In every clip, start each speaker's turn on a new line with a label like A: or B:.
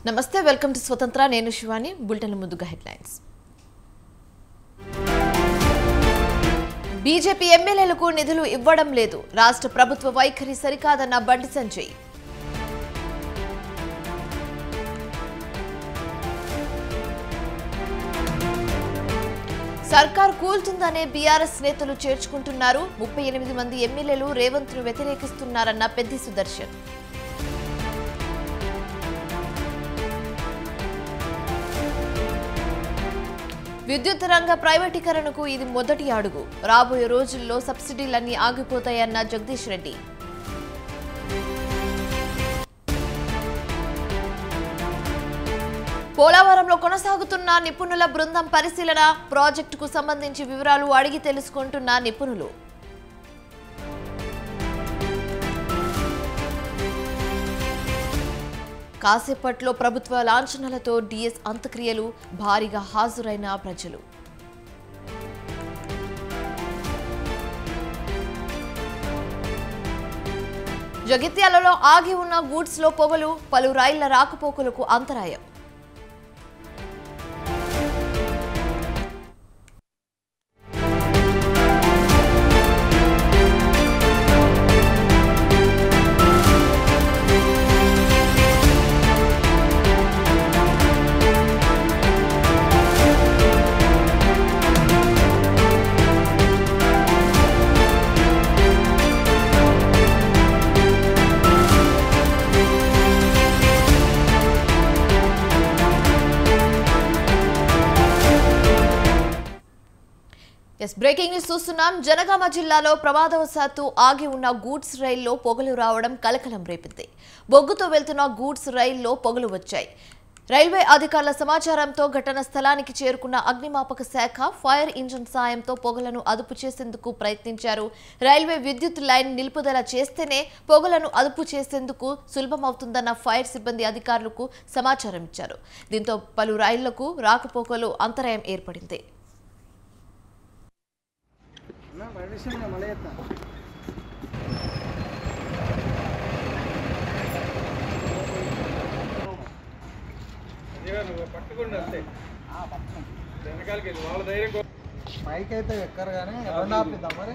A: నమస్తే welcome to స్వతంత్ర నేను శివాని బులెటిన్ ముందుగా హెడ్లైన్స్ బీజేపీ ఎమ్మెల్యేలకు నిధులు ఇవ్వడం లేదు రాష్ట్ర ప్రభుత్వ వైఖరి సరికాదన్న బండి సంజయ్ సర్కార్ కూల్తుందనే బీఆర్ఎస్ నేతలు చేర్చుకుంటున్నారు 38 మంది ఎమ్మెల్యేలు రేవంత్ ను వ్యతిరేకిస్తున్నారన్న పెద్ది సుదర్శన్ విద్యుత్ రంగ ప్రైవేటీకరణకు ఇది మొదటి అడుగు రాబోయే రోజుల్లో సబ్సిడీలన్నీ ఆగిపోతాయన్న జగదీష్ రెడ్డి పోలవరంలో కొనసాగుతున్న నిపుణుల బృందం పరిశీలన ప్రాజెక్టుకు సంబంధించి వివరాలు అడిగి తెలుసుకుంటున్న నిపుణులు కాసేపట్లో ప్రభుత్వ లాంఛనాలతో డిఎస్ అంత్యక్రియలు భారీగా హాజరైన ప్రజలు జగిత్యాలలో ఆగి ఉన్న గూడ్స్ లో పొగలు పలు రైళ్ల రాకపోకలకు అంతరాయం బ్రేకింగ్ న్యూస్ చూస్తున్నాం జనగామ జిల్లాలో ప్రమాదవశాత్తు ఆగి ఉన్న గూడ్స్ రైల్లో పొగలు రావడం కలకలం రేపింది బొగ్గుతో వెళ్తున్న గూడ్స్ రైల్లో పొగలు వచ్చాయి రైల్వే అధికారుల సమాచారంతో ఘటన స్థలానికి చేరుకున్న అగ్నిమాపక శాఖ ఫైర్ ఇంజిన్ సాయంతో పొగలను అదుపు చేసేందుకు ప్రయత్నించారు రైల్వే విద్యుత్ లైన్ నిలుపుదల చేస్తేనే పొగలను అదుపు చేసేందుకు సులభమవుతుందన్న ఫైర్ సిబ్బంది అధికారులకు సమాచారం ఇచ్చారు దీంతో పలు రైళ్లకు రాకపోకలు అంతరాయం ఏర్పడింది
B: పైకి అయితే ఎక్కరు కానీ రెండు ఆపిద్దాం మరి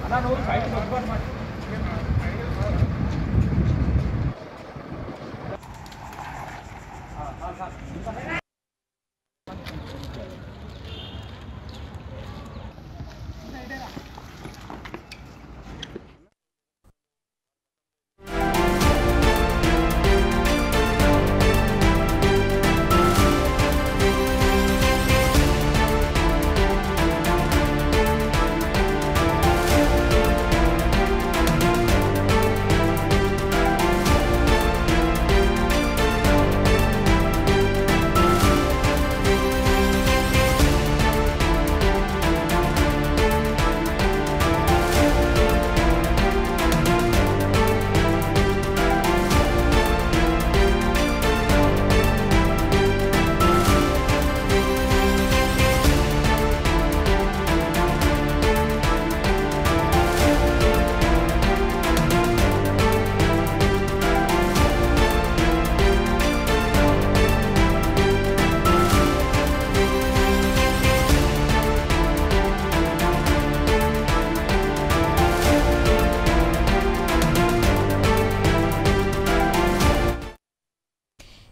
B: అన్నా నువ్వు పైకి మొదలుపడమాట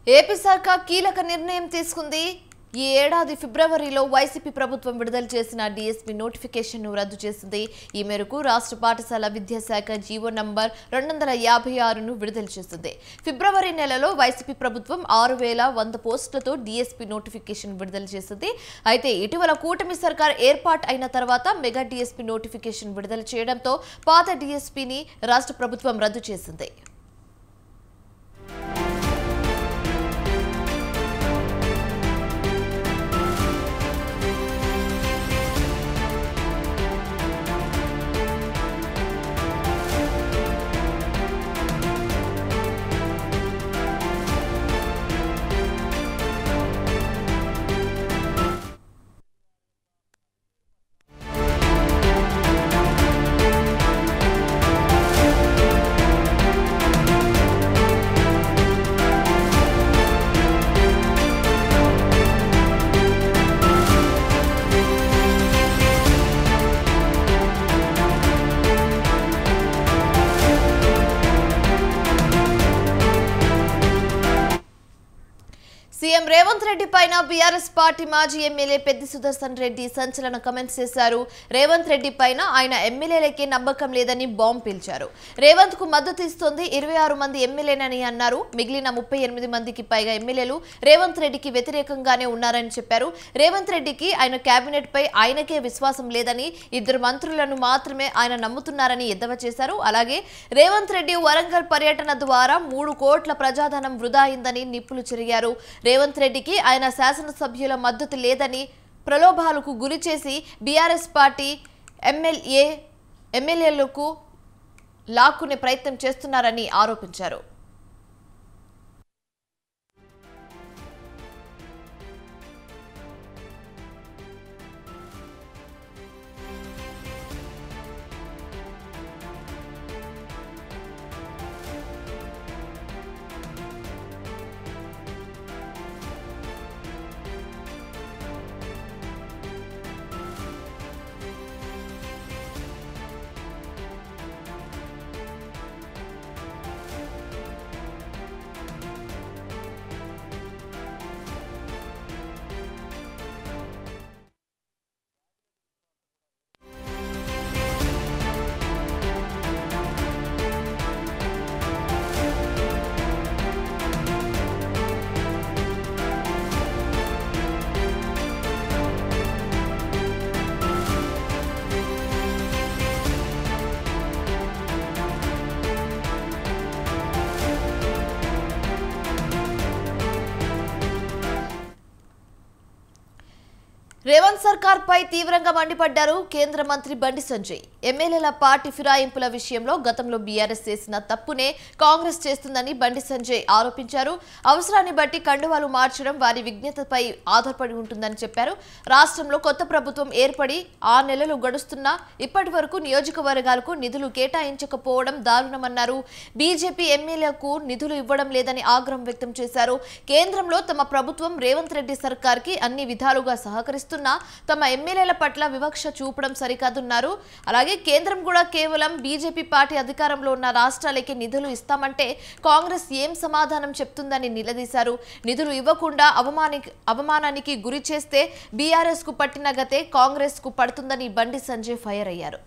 A: ఏపీ సర్కార్ కీలక నిర్ణయం తీసుకుంది ఈ ఏడాది ఫిబ్రవరిలో వైసీపీ ప్రభుత్వం విడుదల చేసిన డీఎస్పీ నోటిఫికేషన్ను రద్దు చేసింది ఈ మేరకు రాష్ట్ర పాఠశాల విద్యాశాఖ జీవో నంబర్ 256ను విడుదల చేసింది ఫిబ్రవరి నెలలో వైసీపీ ప్రభుత్వం 6100 పోస్టులతో డీఎస్పీ నోటిఫికేషన్ విడుదల చేసింది అయితే ఇటీవల కూటమి సర్కార్ ఏర్పాటు అయిన తర్వాత మెగా డీఎస్పీ నోటిఫికేషన్ విడుదల చేయడంతో పాత డీఎస్పీని రాష్ట్ర ప్రభుత్వం రద్దు చేసింది రేవంత్ రెడ్డి పైన బీఆర్ఎస్ పార్టీ మాజీ ఎమ్మెల్యే పెద్ది సుదర్శన్ రెడ్డి సంచలన కామెంట్స్ చేశారు. రేవంత్ రెడ్డి పైన ఆయన ఎమ్మెల్యేలకే నమ్మకం లేదని బాంబు పేల్చారు. రేవంత్ కు మద్దతు ఇస్తోంది 26 మంది ఎమ్మెల్యేనని అన్నారు. మిగిలిన 38 మందికి పైగా ఎమ్మెల్యేలు రేవంత్ రెడ్డికి వ్యతిరేకంగానే ఉన్నారని చెప్పారు. రేవంత్ రెడ్డికి ఆయన కేబినెట్ పై ఆయనకే విశ్వాసం లేదని, 2 మంత్రులను మాత్రమే ఆయన నమ్ముతున్నారని ఎద్దేవా చేశారు. అలాగే రేవంత్ రెడ్డి వరంగల్ పర్యటన ద్వారా 3 కోట్ల ప్రజాధనం వృధా అయిందని నిప్పులు చెరిగారు. రేవంత్ రెడ్డికి ఆయన శాసనసభ్యుల మద్దతు లేదని ప్రలోభాలకు గురి చేసి బీఆర్ఎస్ పార్టీ ఎమ్మెల్యేలకు లాక్కునే ప్రయత్నం చేస్తున్నారని ఆరోపించారు. రేవంత్ సర్కార్ పై తీవ్రంగా మండిపడ్డారు కేంద్ర మంత్రి బండి సంజయ్. ఎమ్మెల్యేల పార్టీ ఫిరాయింపుల విషయంలో గతంలో బీఆర్ఎస్ చేసిన తప్పునే కాంగ్రెస్ చేస్తుందని బండి సంజయ్ ఆరోపించారు. అవసరాన్ని బట్టి కండువాలు మార్చడం వారి విజ్ఞతపై ఆధారపడి ఉంటుందని చెప్పారు. రాష్ట్రంలో కొత్త ప్రభుత్వం ఏర్పడి 6 నెలలు గడుస్తున్నా ఇప్పటి వరకు నియోజకవర్గాలకు నిధులు కేటాయించకపోవడం దారుణమన్నారు. బీజేపీ ఎమ్మెల్యేలకు నిధులు ఇవ్వడం లేదని ఆగ్రహం వ్యక్తం చేశారు. కేంద్రంలో తమ ప్రభుత్వం రేవంత్ రెడ్డి సర్కార్ కి అన్ని విధాలుగా సహకరిస్తున్న తమ ఎమ్మెల్యేల పట్ల వివక్ష చూపడం సరికాదన్నారు. అలాగే కేంద్రం కూడా కేవలం బీజేపీ పార్టీ అధికారంలో ఉన్న రాష్ట్రాలకే నిధులు ఇస్తామంటే కాంగ్రెస్ ఏం సమాధానం చెప్తుందని నిలదీశారు. నిధులు ఇవ్వకుండా అవమానానికి గురి చేస్తే బీఆర్ఎస్ కు పట్టిన గతే కాంగ్రెస్ కు పడుతుందని బండి సంజయ్ ఫైర్ అయ్యారు.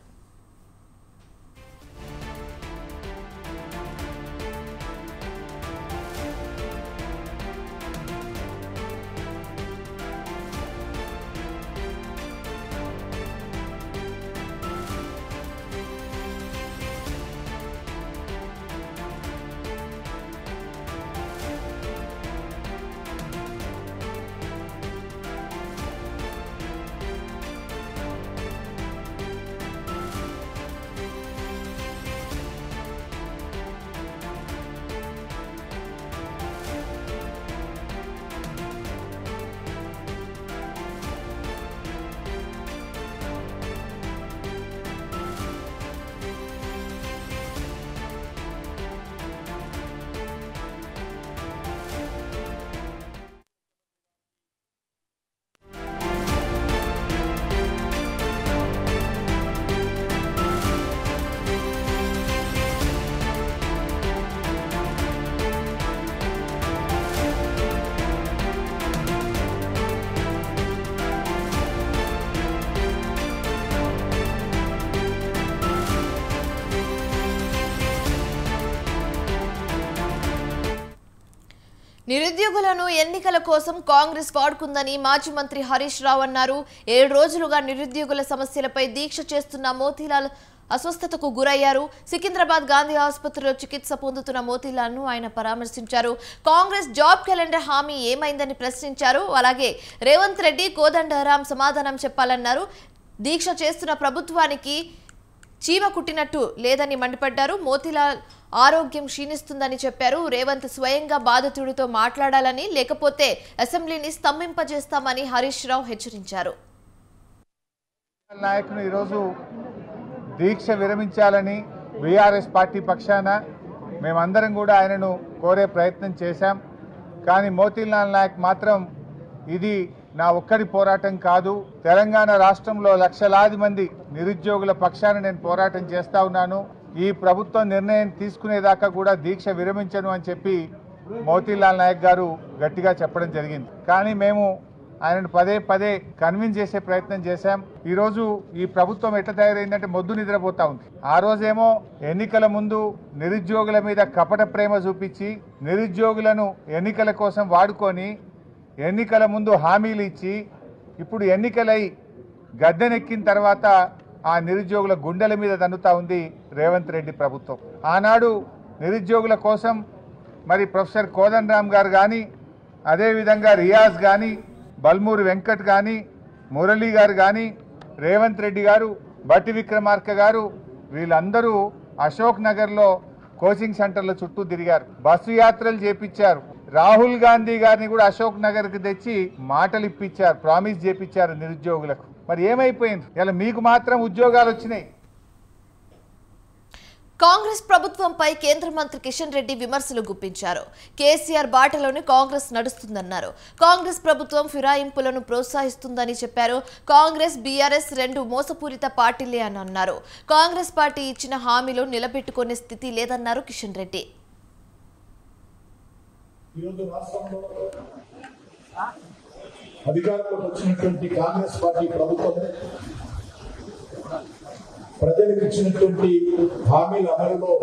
A: నిరుద్యోగులను ఎన్నికల కోసం కాంగ్రెస్ వాడుకుందని మాజీ మంత్రి హరీష్ రావు అన్నారు. 7 రోజులుగా నిరుద్యోగుల సమస్యలపై దీక్ష చేస్తున్న మోతీలాల్ అస్వస్థతకు గురయ్యారు. సికింద్రాబాద్ గాంధీ ఆసుపత్రిలో చికిత్స పొందుతున్న మోతీలాల్ను ఆయన పరామర్శించారు. కాంగ్రెస్ జాబ్ క్యాలెండర్ హామీ ఏమైందని ప్రశ్నించారు. అలాగే రేవంత్ రెడ్డి కోదండరాం సమాధానం చెప్పాలన్నారు. దీక్ష చేస్తున్న ప్రభుత్వానికి చీమ కుట్టినట్టు లేదని మండిపడ్డారు. మోతీలాల్ ఆరోగ్యం క్షీణిస్తుందని చెప్పారు. రేవంత్ స్వయంగా బాధితుడితో మాట్లాడాలని, లేకపోతే అసెంబ్లీని స్తంభింపజేస్తామని హరీష్ రావు హెచ్చరించారు.
C: నాయకులు ఈరోజు దీక్ష విరమించాలని బీఆర్ఎస్ పార్టీ పక్షాన మేమందరం కూడా ఆయనను కోరే ప్రయత్నం చేశాం. కానీ మోతీలాల్ నాయక్ మాత్రం ఇది నా ఒక్కడి పోరాటం కాదు, తెలంగాణ రాష్ట్రంలో లక్షలాది మంది నిరుద్యోగుల పక్షాన నేను పోరాటం చేస్తా ఉన్నాను, ఈ ప్రభుత్వం నిర్ణయం తీసుకునేదాకా కూడా దీక్ష విరమించను అని చెప్పి మోతీలాల్ నాయక్ గారు గట్టిగా చెప్పడం జరిగింది. కానీ మేము ఆయనను పదే పదే కన్విన్స్ చేసే ప్రయత్నం చేశాం. ఈరోజు ఈ ప్రభుత్వం ఎట్లా తయారైందంటే మొద్దు నిద్రపోతా ఉంది. ఆ రోజేమో ఎన్నికల ముందు నిరుద్యోగుల మీద కపట ప్రేమ చూపించి నిరుద్యోగులను ఎన్నికల కోసం వాడుకొని ఎన్నికల ముందు హామీలు ఇచ్చి ఇప్పుడు ఎన్నికలై గద్దెనెక్కిన తర్వాత ఆ నిరుద్యోగుల గుండెల మీద తన్నుతా ఉంది రేవంత్ రెడ్డి ప్రభుత్వం. ఆనాడు నిరుద్యోగుల కోసం మరి ప్రొఫెసర్ కోదండరామ్ గారు కానీ అదేవిధంగా రియాజ్ కానీ బల్మూరి వెంకట్ కానీ మురళీ గారు కానీ రేవంత్ రెడ్డి గారు బట్టి విక్రమార్క గారు వీళ్ళందరూ అశోక్ నగర్లో కోచింగ్ సెంటర్ల చుట్టూ తిరిగారు, బస్సు యాత్రలు చేపించారు. రాహుల్ గాంధీ గారిని కూడా అశోక్ నగర్కి తెచ్చి మాటలు ఇప్పించారు, ప్రామిస్ చేపించారు నిరుద్యోగులకు. మరి ఏమైపోయింది? ఇలా మీకు మాత్రం ఉద్యోగాలు వచ్చినాయి.
A: కాంగ్రెస్ ప్రభుత్వంపై కేంద్ర మంత్రి కిషన్ రెడ్డి విమర్శలు గుప్పించారు. కేసీఆర్ బాటలోనే కాంగ్రెస్ నడుస్తుందన్నారు. కాంగ్రెస్ ప్రభుత్వం ఫిరాయింపులను ప్రోత్సహిస్తుందని చెప్పారు. కాంగ్రెస్ బీఆర్ఎస్ రెండు మోసపూరిత పార్టీలే అని అన్నారు. కాంగ్రెస్ పార్టీ ఇచ్చిన హామీలు నిలబెట్టుకునే స్థితి లేదన్నారు కిషన్ రెడ్డి.
D: అధికారంలోకి వచ్చినటువంటి కాంగ్రెస్ పార్టీ ప్రభుత్వం ప్రజలకు ఇచ్చినటువంటి హామీల అమలులో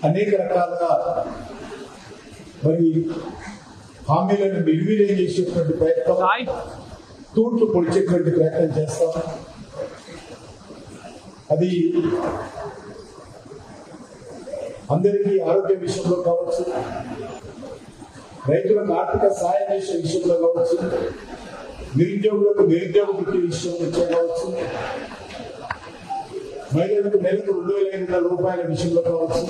D: అనేక రకాలుగా మరి హామీలను నిర్వీర్యం చేసేటువంటి ప్రయత్నం, తూట్లు పొడిచేటువంటి ప్రయత్నం చేస్తాం. అది అందరికీ ఆరోగ్య విషయంలో కావచ్చు, రైతులకు ఆర్థిక సాయం చేసే విషయంలో కావచ్చు, నిరుద్యోగులకు నిరుద్యోగ వృత్తి విషయంలో కావచ్చు, మహిళలకు నెలకు 2,500 రూపాయల విషయంలో కావచ్చు,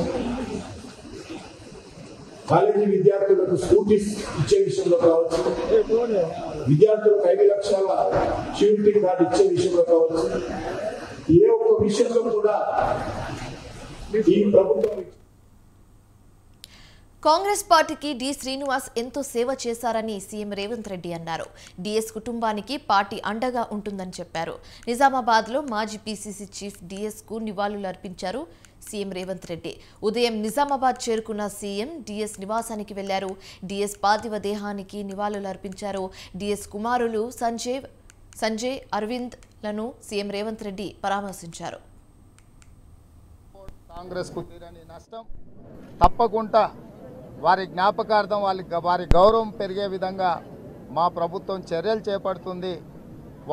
D: కాలేజీ విద్యార్థులకు స్కూటీస్ ఇచ్చే విషయంలో కావచ్చు, విద్యార్థులకు 5 లక్షల షూరిటీ కార్డు ఇచ్చే విషయంలో కావచ్చు, ఏ ఒక్క విషయంలో కూడా ఈ ప్రభుత్వం
A: కాంగ్రెస్ పార్టీకి డి శ్రీనివాస్ ఎంతో సేవ చేశారని సీఎం రేవంత్ రెడ్డి అన్నారు. డిఎస్ కుటుంబానికి పార్టీ అండగా ఉంటుందని చెప్పారు. నిజామాబాద్లో మాజీ పీసీసీ చీఫ్ డిఎస్ కు నివాళులు అర్పించారు సీఎం రేవంత్ రెడ్డి. ఉదయం నిజామాబాద్ చేరుకున్న సీఎం డిఎస్ నివాసానికి వెళ్లారు. డిఎస్ పార్థివ దేహానికి నివాళులు అర్పించారు. డిఎస్ కుమారులు సంజయ్ అరవింద్ లను సీఎం రేవంత్ రెడ్డి పరామర్శించారు.
B: కాంగ్రెస్ కు తీరని నష్టం, తప్పకుండా వారి జ్ఞాపకార్థం వారి గౌరవం పెరిగే విధంగా మా ప్రభుత్వం చర్యలు చేపడుతుంది.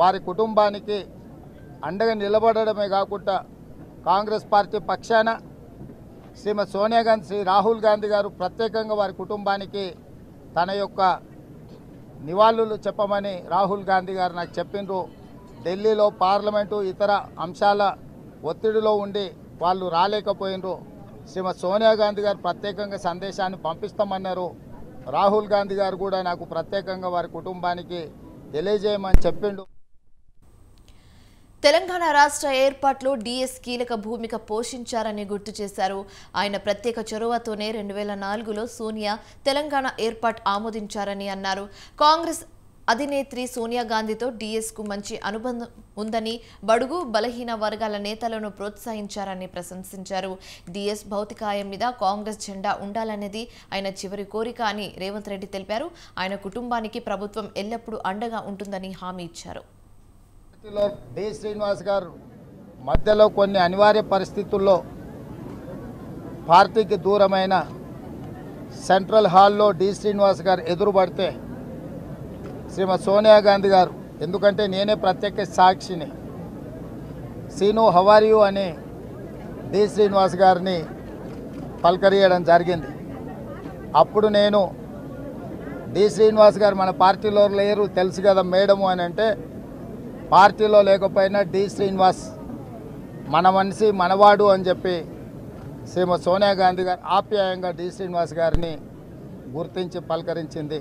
B: వారి కుటుంబానికి అండగా నిలబడడమే కాకుండా కాంగ్రెస్ పార్టీ పక్షాన శ్రీమతి సోనియా గాంధీ, శ్రీ రాహుల్ గాంధీ గారు ప్రత్యేకంగా వారి కుటుంబానికి తన యొక్క నివాళులు చెప్పమని రాహుల్ గాంధీ గారు నాకు చెప్పిండ్రు. ఢిల్లీలో పార్లమెంటు ఇతర అంశాల ఒత్తిడిలో ఉండి వాళ్ళు రాలేకపోయినరు. శ్రీమతి సోనియా గాంధీ గారు ప్రత్యేకంగా సందేశాన్ని పంపిస్తామన్నారు. రాహుల్ గాంధీ గారు కూడా నాకు ప్రత్యేకంగా వారి కుటుంబానికి తెలియజేయమని చెప్పిండు.
A: తెలంగాణ రాష్ట్ర ఏర్పాటులో డిఎస్ కీలక భూమిక పోషించారని గుర్తు చేశారు. ఆయన ప్రత్యేక చొరవతోనే 2004లో సోనియా తెలంగాణ ఏర్పాటు ఆమోదించారని అన్నారు. కాంగ్రెస్ అధినేత్రి సోనియా గాంధీతో డిఎస్కు మంచి అనుబంధం ఉందని, బడుగు బలహీన వర్గాల నేతలను ప్రోత్సహించారని ప్రశంసించారు. డిఎస్ భౌతికాయం మీద కాంగ్రెస్ జెండా ఉండాలనేది ఆయన చివరి కోరిక అని రేవంత్ రెడ్డి తెలిపారు. ఆయన కుటుంబానికి ప్రభుత్వం ఎల్లప్పుడూ అండగా ఉంటుందని హామీ ఇచ్చారు.
B: డి శ్రీనివాస్ గారు మధ్యలో కొన్ని అనివార్య పరిస్థితుల్లో పార్టీకి దూరమైన సెంట్రల్ హాల్లో డి శ్రీనివాస్ గారు ఎదురుపడితే శ్రీమతి సోనియా గాంధీ గారు, ఎందుకంటే నేనే ప్రత్యేక సాక్షిని, సీను హవారియు అని డి శ్రీనివాస్ గారిని పలకరియడం జరిగింది. అప్పుడు నేను డి శ్రీనివాస్ గారు మన పార్టీలో లేరు తెలుసు కదా మేడము అని అంటే, పార్టీలో లేకపోయినా డి శ్రీనివాస్ మన మనిషి మనవాడు అని చెప్పి శ్రీమతి సోనియా గాంధీ గారు ఆప్యాయంగా డి శ్రీనివాస్ గారిని గుర్తించి పలకరించింది.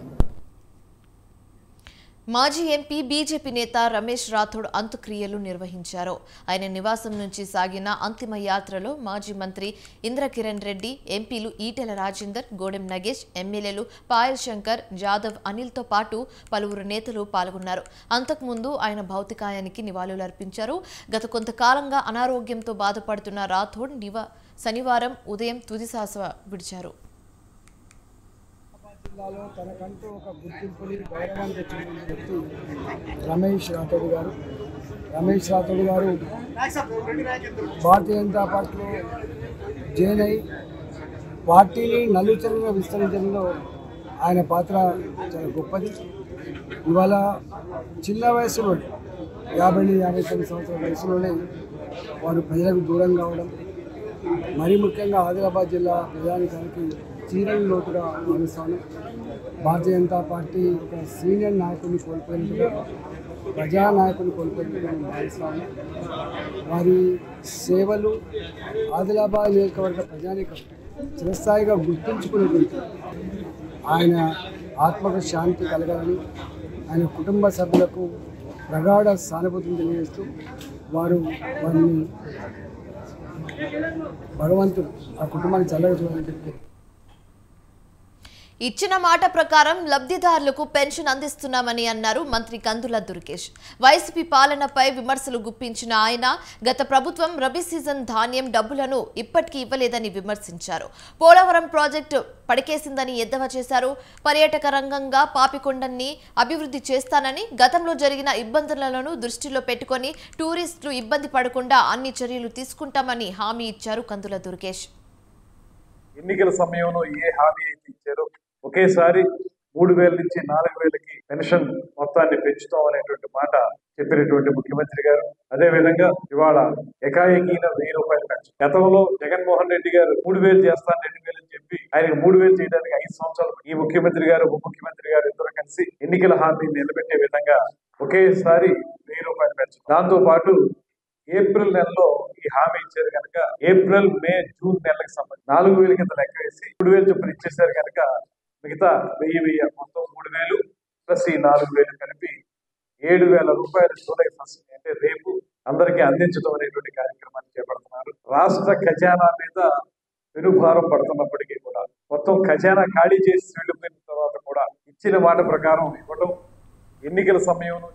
A: మాజీ ఎంపీ బీజేపీ నేత రమేష్ రాథోడ్ అంత్యక్రియలు నిర్వహించారు. ఆయన నివాసం నుంచి సాగిన అంతిమ యాత్రలో మాజీ మంత్రి ఇంద్రకిరణ్ రెడ్డి, ఎంపీలు ఈటెల రాజేందర్, గోడెం నగేష్, ఎమ్మెల్యేలు పాయల్ శంకర్, జాదవ్, అనిల్తో పాటు పలువురు నేతలు పాల్గొన్నారు. అంతకుముందు ఆయన భౌతికాయానికి నివాళులర్పించారు. గత కొంతకాలంగా అనారోగ్యంతో బాధపడుతున్న రాథోడ్ శనివారం ఉదయం తుదిశ్వాస విడిచారు.
E: జిల్లాలో తనకంటూ ఒక గుర్తింపుని గౌరవాన్ని తెచ్చిన వ్యక్తి రమేష్ రాథోడ్ గారు. రమేష్ రాథోడ్ గారు భారతీయ జనతా పార్టీలో జాయిన్ అయి పార్టీని నలుచరంగా విస్తరించడంలో ఆయన పాత్ర చాలా గొప్పది. ఇవాళ చిన్న వయసులో 50-59 సంవత్సరాల వయసులోనే వారు ప్రజలకు దూరం కావడం, మరీ ముఖ్యంగా ఆదిలాబాద్ జిల్లా ప్రజానికానికి తీరని లోటుగా భావిస్తాను. భారతీయ జనతా పార్టీ ఒక సీనియర్ నాయకుడిని కోల్పోయినట్టుగా, ప్రజానాయకుడిని కోల్పోయినట్టుగా నేను భావిస్తాను. వారి సేవలు ఆదిలాబాద్ నియోజకవర్గ ప్రజానికం చిరస్థాయిగా గుర్తుంచుకునేటువంటి ఆయన ఆత్మకు శాంతి కలగాలని, ఆయన కుటుంబ సభ్యులకు ప్రగాఢ సానుభూతిని తెలియజేస్తూ వారిని భగవంతుడు ఆ కుటుంబాన్ని చల్లగా చూడాలని చెప్పి
A: ఇచ్చిన మాట ప్రకారం లబ్ధిదారులకు పెన్షన్ అందిస్తున్నామని అన్నారు మంత్రి కందుల దుర్గేష్. వైసీపీ పాలనపై విమర్శలు గుప్పించిన ఆయన గత ప్రభుత్వం రబీ సీజన్ ధాన్యం డబ్బులను ఇప్పటికీ ఇవ్వలేదని విమర్శించారు. పోలవరం ప్రాజెక్టు పడికేసిందని ఎద్దేవా చేశారు. పర్యాటక రంగంగా పాపికొండని అభివృద్ధి చేస్తానని, గతంలో జరిగిన ఇబ్బందులను దృష్టిలో పెట్టుకుని టూరిస్టులు ఇబ్బంది పడకుండా అన్ని చర్యలు తీసుకుంటామని హామీ ఇచ్చారు కందుల దుర్గేష్.
F: ఎన్నికల సమయంలో ఏ హామీ అయితే ఇచ్చారో ఒకేసారి 3,000 నుంచి 4,000కి పెన్షన్ మొత్తాన్ని పెంచుతాం అనేటువంటి మాట చెప్పినటువంటి ముఖ్యమంత్రి గారు, అదే విధంగా ఇవాళ ఏకాఏకీన 1,000 రూపాయలు పెన్షన్. గతంలో జగన్మోహన్ రెడ్డి గారు 3,000 చేస్తాను 2,000 అని చెప్పి ఆయనకు 3,000 చేయడానికి 5 సంవత్సరాలు ఈ ముఖ్యమంత్రి గారు ఉప ముఖ్యమంత్రి గారు ఇద్దరు కలిసి ఎన్నికల హామీని నిలబెట్టే విధంగా ఒకేసారి 1,000 రూపాయలు పెన్షన్. దాంతో పాటు ఏప్రిల్ నెలలో ఈ హామీ ఇచ్చారు కనుక ఏప్రిల్, మే, జూన్ నెలలకు సంబంధించి 4,000 కింద లెక్క వేసి 3,000 చొప్పున ఇచ్చేసారు కనుక మిగతా 1,000 మొత్తం 3,000 ప్లస్ ఈ 4,000 కలిపి 7,000 రూపాయలు జూలై 1 అంటే రేపు అందరికీ అందించడం అనేటువంటి కార్యక్రమాన్ని చేపడుతున్నారు. రాష్ట్ర ఖజానా మీద పెనుభారం పడుతున్నప్పటికీ కూడా మొత్తం ఖజానా ఖాళీ చేసి వెళ్ళిపోయిన తర్వాత కూడా ఇచ్చిన మాట ప్రకారం ఇవ్వడం ఎన్నికల సమయంలో.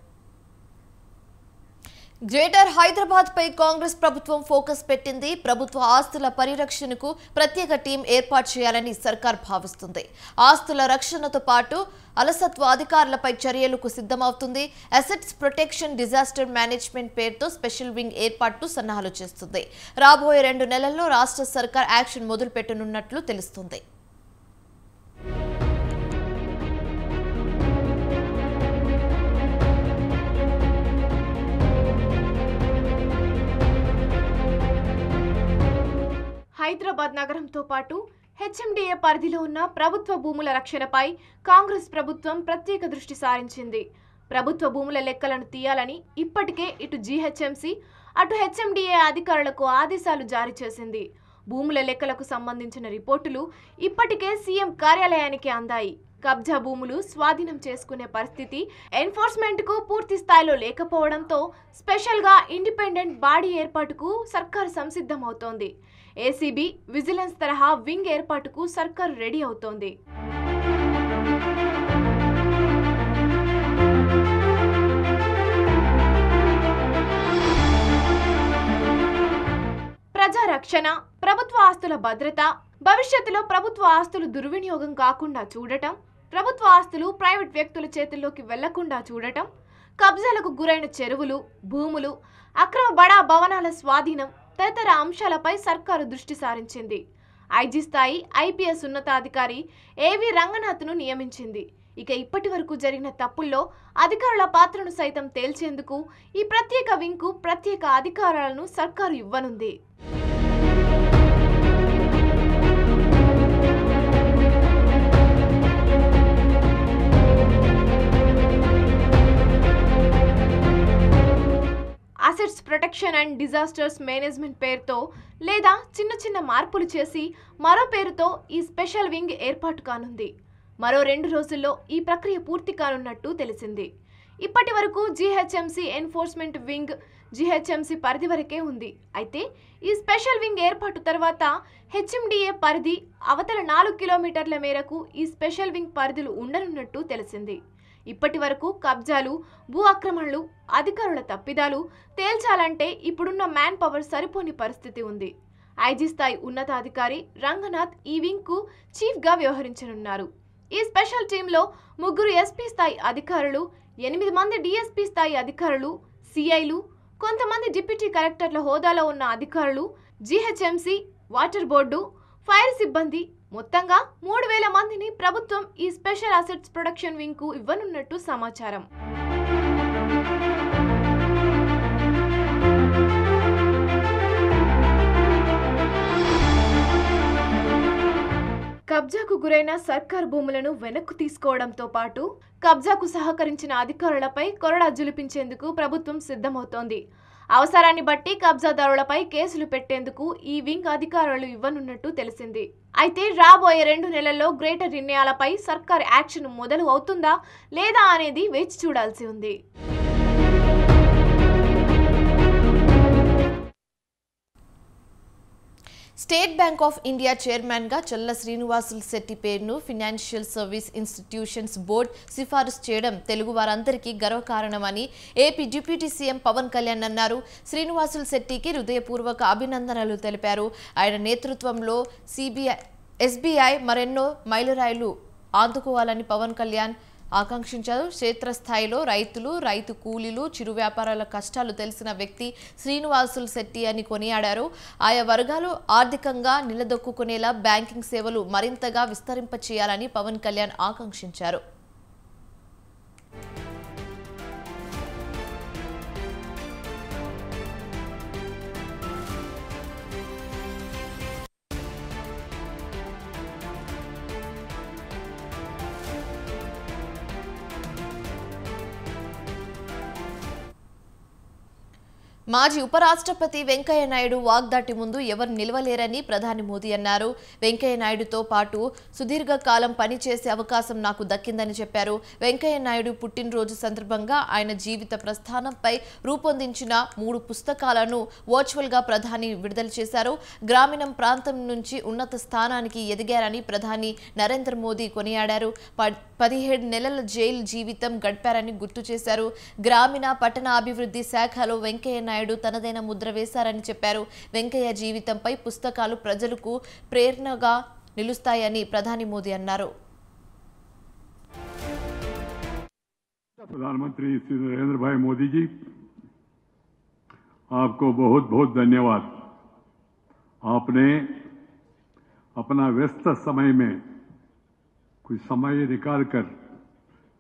A: గ్రేటర్ హైదరాబాద్ పై కాంగ్రెస్ ప్రభుత్వం ఫోకస్ పెట్టింది. ప్రభుత్వ ఆస్తుల పరిరక్షణకు ప్రత్యేక టీం ఏర్పాటు చేయాలని సర్కార్ భావిస్తుంది. ఆస్తుల రక్షణతో పాటు అలసత్వ అధికారులపై చర్యలకు సిద్ధమవుతుంది. అసెట్స్ ప్రొటెక్షన్ డిజాస్టర్ మేనేజ్మెంట్ పేరుతో స్పెషల్ వింగ్ ఏర్పాటు సన్నాహాలు చేస్తుంది. రాబోయే 2 నెలల్లో రాష్ట్ర సర్కార్ యాక్షన్ మొదలు పెట్టనున్నట్లు తెలుస్తుంది.
G: హైదరాబాద్ నగరంతో పాటు హెచ్ఎండిఏ పరిధిలో ఉన్న ప్రభుత్వ భూముల రక్షణపై కాంగ్రెస్ ప్రభుత్వం ప్రత్యేక దృష్టి సారించింది. ప్రభుత్వ భూముల లెక్కలను తీయాలని ఇప్పటికే ఇటు జీహెచ్ఎంసీ అటు హెచ్ఎండిఏ అధికారులకు ఆదేశాలు జారీ చేసింది. భూముల లెక్కలకు సంబంధించిన రిపోర్టులు ఇప్పటికే సీఎం కార్యాలయానికి అందాయి. కబ్జా భూములు స్వాధీనం చేసుకునే పరిస్థితి ఎన్ఫోర్స్మెంట్కు పూర్తి స్థాయిలో లేకపోవడంతో స్పెషల్గా ఇండిపెండెంట్ బాడీ ఏర్పాటుకు సర్కారు సంసిద్ధమవుతోంది. ఏసీబీ, విజిలెన్స్ తరహా వింగ్ ఏర్పాటుకు సర్కారు రెడీ అవుతోంది. ప్రజారక్షణ, ప్రభుత్వ ఆస్తుల భద్రత, భవిష్యత్తులో ప్రభుత్వ ఆస్తులు దుర్వినియోగం కాకుండా చూడటం, ప్రభుత్వ ఆస్తులు ప్రైవేట్ వ్యక్తుల చేతుల్లోకి వెళ్లకుండా చూడటం, కబ్జాలకు గురైన చెరువులు, భూములు, అక్రమ బడా భవనాల స్వాధీనం తదితర అంశాలపై సర్కారు దృష్టి సారించింది. ఐజీ స్థాయి ఐపీఎస్ ఉన్నతాధికారి ఏవి రంగనాథ్ను నియమించింది. ఇక ఇప్పటి వరకు జరిగిన తప్పుల్లో అధికారుల పాత్రను సైతం తేల్చేందుకు ఈ ప్రత్యేక వింగ్కు ప్రత్యేక అధికారాలను సర్కారు ఇవ్వనుంది. Assets protection and disasters management పేరుతో లేదా చిన్న చిన్న మార్పులు చేసి మరో పేరుతో ఈ స్పెషల్ వింగ్ ఏర్పాటు కానుంది. మరో 2 రోజుల్లో ఈ ప్రక్రియ పూర్తి కానున్నట్టు తెలిసింది. ఇప్పటి వరకు జీహెచ్ఎంసీ ఎన్ఫోర్స్మెంట్ వింగ్ జీహెచ్ఎంసీ పరిధి వరకే ఉంది. అయితే ఈ స్పెషల్ వింగ్ ఏర్పాటు తర్వాత హెచ్ఎండిఏ పరిధి అవతల 4 కిలోమీటర్ల మేరకు ఈ స్పెషల్ వింగ్ పరిధులు ఉండనున్నట్టు తెలిసింది. ఇప్పటి వరకు కబ్జాలు, భూ ఆక్రమణలు, అధికారుల తప్పిదాలు తేల్చాలంటే ఇప్పుడున్న మ్యాన్ పవర్ సరిపోని పరిస్థితి ఉంది. ఐజీ స్థాయి ఉన్నతాధికారి రంగనాథ్ ఈ వింగ్కు చీఫ్గా వ్యవహరించనున్నారు. ఈ స్పెషల్ టీంలో 3 ఎస్పీ స్థాయి అధికారులు, 8 మంది డిఎస్పీ స్థాయి అధికారులు, సిఐలు, కొంతమంది డిప్యూటీ కలెక్టర్ల హోదాలో ఉన్న అధికారులు, జీహెచ్ఎంసీ, వాటర్ బోర్డు, ఫైర్ సిబ్బంది, మొత్తంగా 3000 మందిని ప్రభుత్వం ఈ స్పెషల్ అసెట్స్ ప్రొడక్షన్ వింగ్ కు ఇవ్వనున్నట్టు సమాచారం. కబ్జాకు గురైన సర్కార్ భూములను వెనక్కు తీసుకోవడంతో పాటు కబ్జాకు సహకరించిన అధికారులపై కొరడా జులిపించేందుకు ప్రభుత్వం సిద్ధమవుతోంది. అవసరాన్ని బట్టి కబ్జాదారులపై కేసులు పెట్టేందుకు ఈ వింగ్ అధికారులు ఇవ్వనున్నట్టు తెలిసింది. అయితే రాబోయే 2 నెలల్లో గ్రేటర్ నిర్ణయాలపై సర్కార్ యాక్షన్ మొదలు అవుతుందా లేదా అనేది వేచి చూడాల్సి ఉంది.
A: స్టేట్ బ్యాంక్ ఆఫ్ ఇండియా చైర్మన్గా చల్ల శ్రీనివాసులు శెట్టి పేరును ఫైనాన్షియల్ సర్వీస్ ఇన్స్టిట్యూషన్స్ బోర్డు సిఫారసు చేయడం తెలుగు వారందరికీ గర్వకారణమని AP deputy CM Pawan Kalyan అన్నారు. శ్రీనివాసులు శెట్టికి హృదయపూర్వక అభినందనలు తెలిపారు. ఆయన నేతృత్వంలో ఎస్బీఐ మరెన్నో మైలురాయిలు అందుకోవాలని పవన్ కళ్యాణ్ ఆకాంక్షించారు. క్షేత్రస్థాయిలో రైతులు, రైతు కూలీలు, చిరు వ్యాపారాల కష్టాలు తెలిసిన వ్యక్తి శ్రీనివాసులు శెట్టి అని కొనియాడారు. ఆయా వర్గాలు ఆర్థికంగా నిలదొక్కునేలా బ్యాంకింగ్ సేవలు మరింతగా విస్తరింపచేయాలని పవన్ కళ్యాణ్ ఆకాంక్షించారు. మాజీ ఉపరాష్ట్రపతి వెంకయ్య నాయుడు వాగ్దాటి ముందు ఎవరు నిలవలేరని ప్రధాని మోదీ అన్నారు. వెంకయ్య నాయుడుతో పాటు సుదీర్ఘకాలం పనిచేసే అవకాశం నాకు దక్కిందని చెప్పారు. వెంకయ్య నాయుడు పుట్టినరోజు సందర్భంగా ఆయన జీవిత ప్రస్థానంపై రూపొందించిన 3 పుస్తకాలను వర్చువల్గా ప్రధాని విడుదల చేశారు. గ్రామీణ ప్రాంతం నుంచి ఉన్నత స్థానానికి ఎదిగారని ప్రధాని నరేంద్ర మోదీ కొనియాడారు. 17 నెలల జైలు జీవితం గడిపారని గుర్తు చేశారు. గ్రామీణ పట్టణ అభివృద్ధి శాఖలో వెంకయ్య నాయుడు తనదైన ముద్ర వేశారని చెప్పారు. వెంకయ్య జీవితంపై పుస్తకాలు ప్రజలకు ప్రేరణగా నిలుస్తాయని ప్రధాని మోదీ అన్నారు.
H: प्रधानमंत्री श्री नरेंद्र भाई मोदी जी, आपको बहुत बहुत धन्यवाद. आपने अपना व्यस्त समय में कुछ समय निकालकर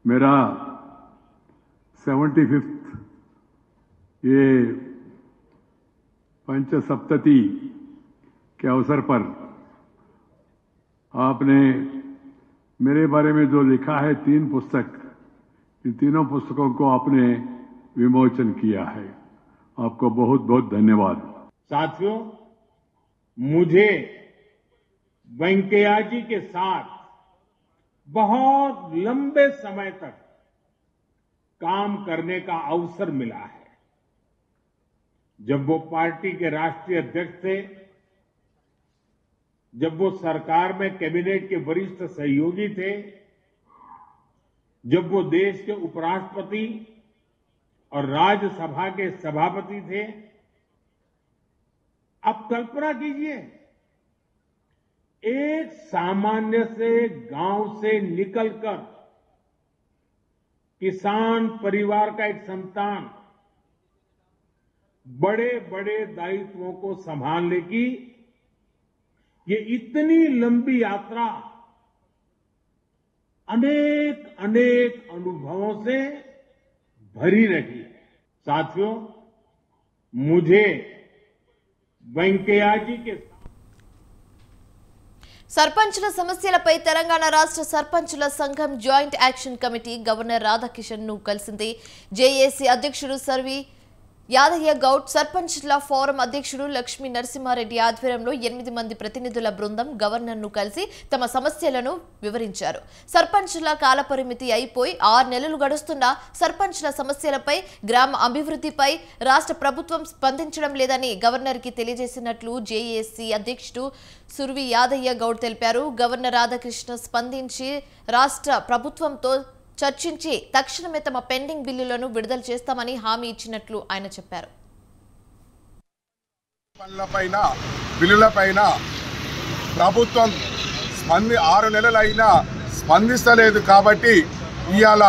H: मेरा 75th ये पंचसप्तती के अवसर पर आपने मेरे बारे में जो लिखा है 3 पुस्तक, इन तीनों पुस्तकों को आपने विमोचन किया है. आपको बहुत बहुत धन्यवाद.
I: साथियों, मुझे वेंकैया जी के साथ बहुत लंबे समय तक काम करने का अवसर मिला है. जब वो पार्टी के राष्ट्रीय अध्यक्ष थे, जब वो सरकार में कैबिनेट के वरिष्ठ सहयोगी थे, जब वो देश के उपराष्ट्रपति और राज्यसभा के सभापति थे. आप कल्पना कीजिए, एक सामान्य से गांव से निकलकर किसान परिवार का एक संतान बड़े बड़े दायित्वों को संभालने की ये इतनी लंबी यात्रा अनेक अनेक अनुभवों से भरी रही है. साथियों, मुझे वेंकैया जी के
A: సర్పంచుల సమస్యలపై తెలంగాణ రాష్ట్ర సర్పంచుల సంఘం joint action committee governor Radhakishan ను కలిసింది. జేఏసీ అధ్యక్షుడు సర్వి యాదయ్య గౌడ్, సర్పంచ్ల ఫోరం అధ్యక్షుడు లక్ష్మీ నరసింహారెడ్డి ఆధ్వర్యంలో 8 మంది ప్రతినిధుల బృందం గవర్నర్ను కలిసి తమ సమస్యలను వివరించారు. సర్పంచ్ల కాలపరిమితి అయిపోయి 6 నెలలు గడుస్తున్నా సర్పంచ్ల సమస్యలపై, గ్రామ అభివృద్ధిపై రాష్ట్ర ప్రభుత్వం స్పందించడం లేదని గవర్నర్కి తెలియజేసినట్లు జేఏసీ అధ్యక్షుడు సుర్వి యాదయ్య గౌడ్ తెలిపారు. గవర్నర్ రాధాకృష్ణ స్పందించి రాష్ట్ర ప్రభుత్వంతో చర్చించి తక్షణమే తమ పెండింగ్ బిల్లులను విడుదల చేస్తామని హామీ ఇచ్చినట్లు ఆయన చెప్పారు.
J: బిల్లులపైన ప్రభుత్వం 6 నెలలైనా స్పందిస్తలేదు. కాబట్టి ఇవాళ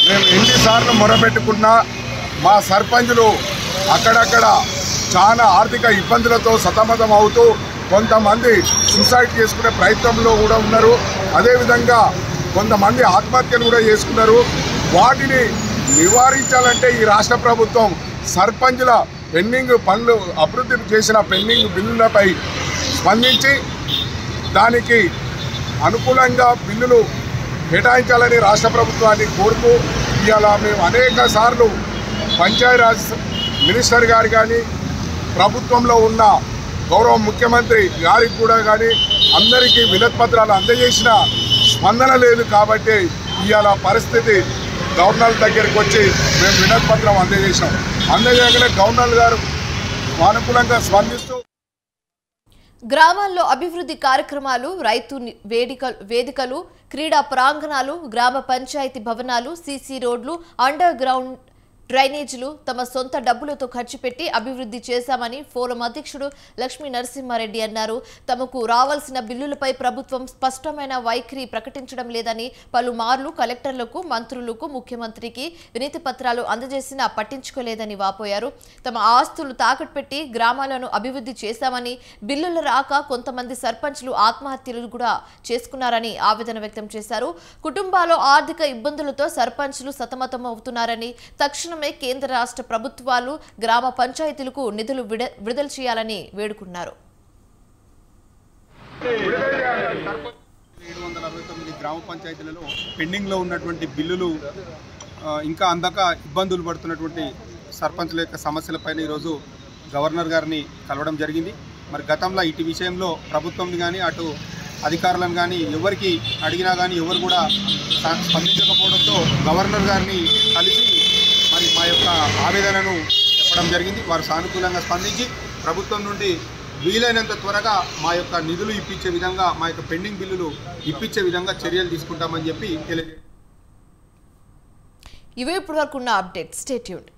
J: మేము ఎన్నిసార్లు మొరపెట్టుకున్నా మా సర్పంచులు అక్కడక్కడ చాలా ఆర్థిక ఇబ్బందులతో సతమతం అవుతూ కొంతమంది సూసైడ్ చేసుకునే ప్రయత్నంలో కూడా ఉన్నారు. అదేవిధంగా కొంతమంది ఆత్మహత్యలు కూడా చేసుకున్నారు. వాటిని నివారించాలంటే ఈ రాష్ట్ర ప్రభుత్వం సర్పంచుల పెండింగ్ పనులు అభివృద్ధి చేసిన పెండింగ్ బిల్లులపై స్పందించి దానికి అనుకూలంగా బిల్లులు కేటాయించాలని రాష్ట్ర ప్రభుత్వాన్ని కోరుతూ ఇవాళ మేము అనేక సార్లు పంచాయతీరాజ్ మినిస్టర్ గారు కానీ ప్రభుత్వంలో ఉన్న గౌరవ ముఖ్యమంత్రి గారికి కూడా కానీ అందరికీ వినతిపత్రాలు అందజేసిన స్పందన లేదు. కాబట్టి ఇవాళ పరిస్థితి గవర్నర్ దగ్గరికి వచ్చి మేము వినతిపత్రం అందజేసాం. అందజేయగానే గవర్నర్ గారు అనుకూలంగా స్పందిస్తూ
A: గ్రామాల్లో అభివృద్ధి కార్యక్రమాలు, రైతు వేదికలు, క్రీడా ప్రాంగణాలు, గ్రామ పంచాయతీ భవనాలు, సీసీ రోడ్లు, అండర్ గ్రౌండ్ డ్రైనేజీలు తమ సొంత డబ్బులతో ఖర్చు పెట్టి అభివృద్ధి చేశామని ఫోరం అధ్యక్షుడు లక్ష్మీ నరసింహారెడ్డి అన్నారు. తమకు రావాల్సిన బిల్లులపై ప్రభుత్వం స్పష్టమైన వైఖరి ప్రకటించడం లేదని పలుమార్లు కలెక్టర్లకు, మంత్రులకు, ముఖ్యమంత్రికి వినతి పత్రాలు అందజేసినా పట్టించుకోలేదని వాపోయారు. తమ ఆస్తులు తాకట్టు పెట్టి గ్రామాలను అభివృద్ధి చేశామని, బిల్లులు రాక కొంతమంది సర్పంచ్లు ఆత్మహత్యలు కూడా చేసుకున్నారని ఆవేదన వ్యక్తం చేశారు. కుటుంబాల్లో ఆర్థిక ఇబ్బందులతో సర్పంచ్లు సతమతమవుతున్నారని, తక్షణం కేంద్ర రాష్ట్ర ప్రభుత్వాలు గ్రామ పంచాయతీలకు నిధులు విడుదల చేయాలని వేడుకున్నారు.
K: 769 గ్రామ పంచాయతీలలో పెండింగ్లో ఉన్నటువంటి బిల్లులు ఇంకా అందక ఇబ్బందులు పడుతున్నటువంటి సర్పంచ్ల యొక్క సమస్యలపైన ఈరోజు గవర్నర్ గారిని కలవడం జరిగింది. మరి గతంలో ఇటు విషయంలో ప్రభుత్వం కానీ అటు అధికారులను కానీ ఎవరికి అడిగినా కానీ ఎవరు కూడా స్పందించకపోవడంతో గవర్నర్ గారిని కలిసి మరి మా యొక్క ఆవేదనను చెప్పడం జరిగింది. వారు సానుకూలంగా స్పందించి ప్రభుత్వం నుండి వీలైనంత త్వరగా మా యొక్క నిధులు ఇప్పించే విధంగా, మా యొక్క పెండింగ్ బిల్లులు ఇప్పించే విధంగా చర్యలు తీసుకుంటామని చెప్పి తెలియజేశారు.
A: ఇవే ఇప్పటివరకు ఉన్న అప్డేట్స్. Stay tuned.